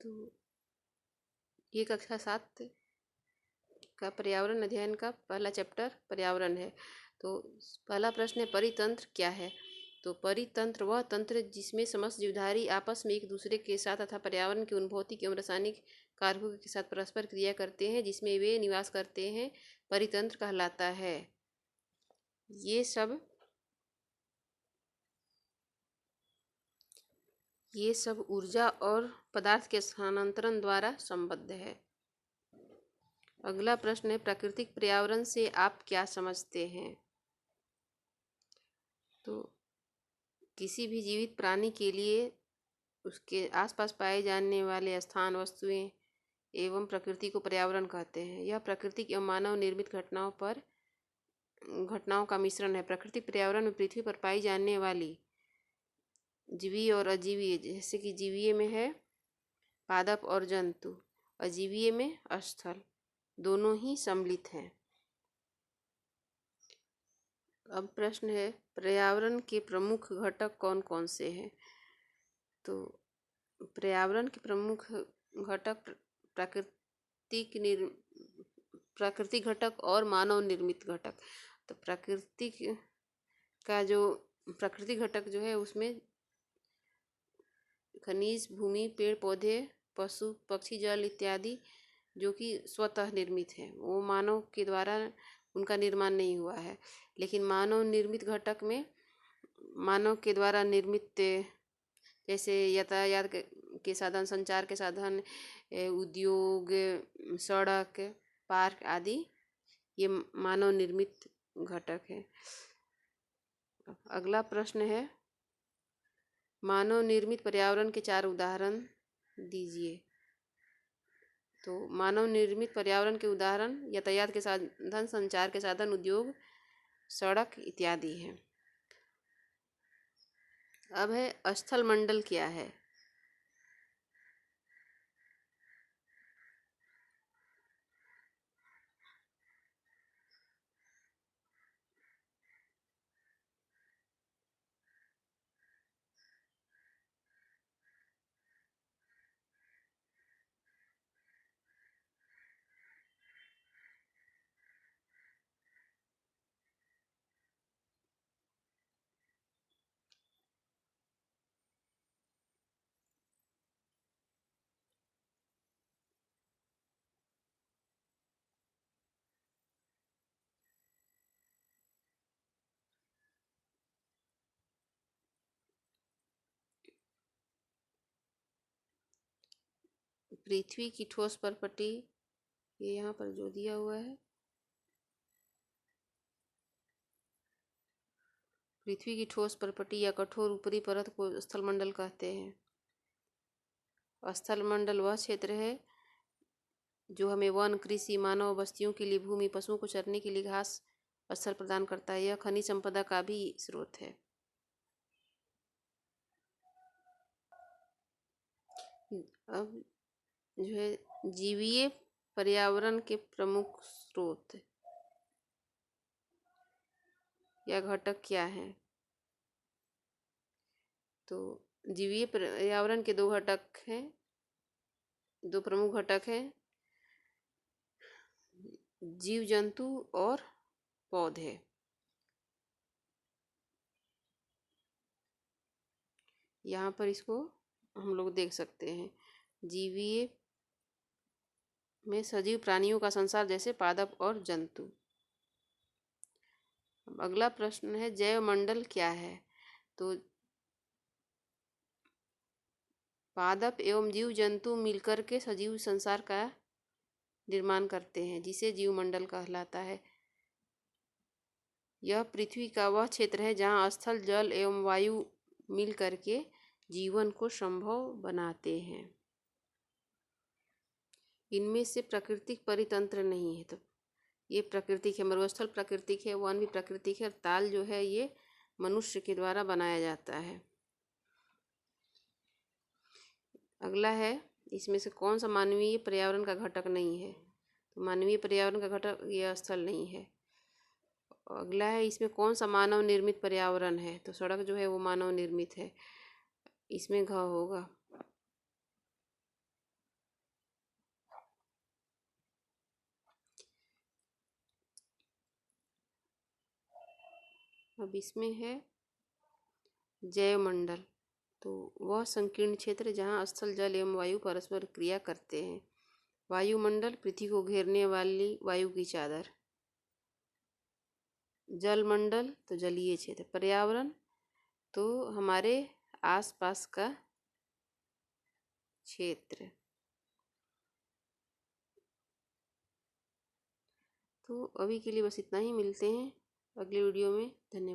तो ये कक्षा 7 का पर्यावरण अध्ययन का पहला चैप्टर पर्यावरण है। तो पहला प्रश्न है, परितंत्र क्या है? तो परितंत्र वह तंत्र जिसमें समस्त जीवधारी आपस में एक दूसरे के साथ तथा पर्यावरण के उन भौतिक एवं रासायनिक कारकों के साथ परस्पर क्रिया करते हैं, जिसमें वे निवास करते हैं, परितंत्र कहलाता है। ये सब ऊर्जा और पदार्थ के स्थानांतरण द्वारा संबद्ध है। अगला प्रश्न है, प्राकृतिक पर्यावरण से आप क्या समझते हैं? तो किसी भी जीवित प्राणी के लिए उसके आसपास पाए जाने वाले स्थान, वस्तुएं एवं प्रकृति को पर्यावरण कहते हैं। यह प्राकृतिक एवं मानव निर्मित घटनाओं का मिश्रण है। प्राकृतिक पर्यावरण में पृथ्वी पर पाई जाने वाली जीवीय और अजीवीय, जैसे कि जीवीय में है पादप और जंतु, अजीवीय में स्थल, दोनों ही सम्मिलित हैं। अब प्रश्न है, पर्यावरण के प्रमुख घटक कौन कौन से हैं? तो पर्यावरण के प्रमुख घटक प्राकृतिक घटक और मानव निर्मित घटक। तो प्राकृतिक घटक जो है उसमें खनिज, भूमि, पेड़ पौधे, पशु पक्षी, जल इत्यादि जो कि स्वतः निर्मित है, वो मानव के द्वारा उनका निर्माण नहीं हुआ है। लेकिन मानव निर्मित घटक में मानव के द्वारा निर्मित, जैसे यातायात के साधन, संचार के साधन, उद्योग, सड़क, पार्क आदि, ये मानव निर्मित घटक है। अगला प्रश्न है, मानव निर्मित पर्यावरण के 4 उदाहरण दीजिए। तो मानव निर्मित पर्यावरण के उदाहरण यातायात के साधन, संचार के साधन, उद्योग, सड़क इत्यादि हैं। अब है, स्थल मंडल क्या है? पृथ्वी की ठोस परपटी, ये यहाँ पर जो दिया हुआ है, पृथ्वी की ठोस परपटी या कठोर ऊपरी परत को स्थलमंडल कहते हैं। स्थलमंडल वह क्षेत्र है जो हमें वन, कृषि, मानव बस्तियों के लिए भूमि, पशुओं को चरने के लिए घास स्थल प्रदान करता है। यह खनिज संपदा का भी स्रोत है। अब जो है, जीवीय पर्यावरण के प्रमुख स्रोत या घटक क्या हैं? तो जीवीय पर्यावरण के 2 प्रमुख घटक हैं, जीव जंतु और पौधे। यहाँ पर इसको हम लोग देख सकते हैं। जीवीय में सजीव प्राणियों का संसार, जैसे पादप और जंतु। अगला प्रश्न है, जैव मंडल क्या है? तो पादप एवं जीव जंतु मिलकर के सजीव संसार का निर्माण करते हैं, जिसे जीव मंडल कहलाता है। यह पृथ्वी का वह क्षेत्र है जहाँ स्थल, जल एवं वायु मिल करके जीवन को संभव बनाते हैं। इनमें से प्राकृतिक परितंत्र नहीं है। तो ये प्राकृतिक है, मरुस्थल प्राकृतिक है, वन भी प्राकृतिक है, और ताल जो है ये मनुष्य के द्वारा बनाया जाता है। अगला है, इसमें से कौन सा मानवीय पर्यावरण का घटक नहीं है? तो मानवीय पर्यावरण का घटक यह स्थल नहीं है। अगला है, इसमें कौन सा मानव निर्मित पर्यावरण है? तो सड़क जो है वो मानव निर्मित है, इसमें घ होगा। अब इसमें है जैवमंडल। तो वह संकीर्ण क्षेत्र जहाँ स्थल, जल एवं वायु परस्पर क्रिया करते हैं। वायुमंडल, पृथ्वी को घेरने वाली वायु की चादर। जलमंडल, तो जलीय क्षेत्र। पर्यावरण, तो हमारे आसपास का क्षेत्र। तो अभी के लिए बस इतना ही, मिलते हैं अगले वीडियो में। धन्यवाद।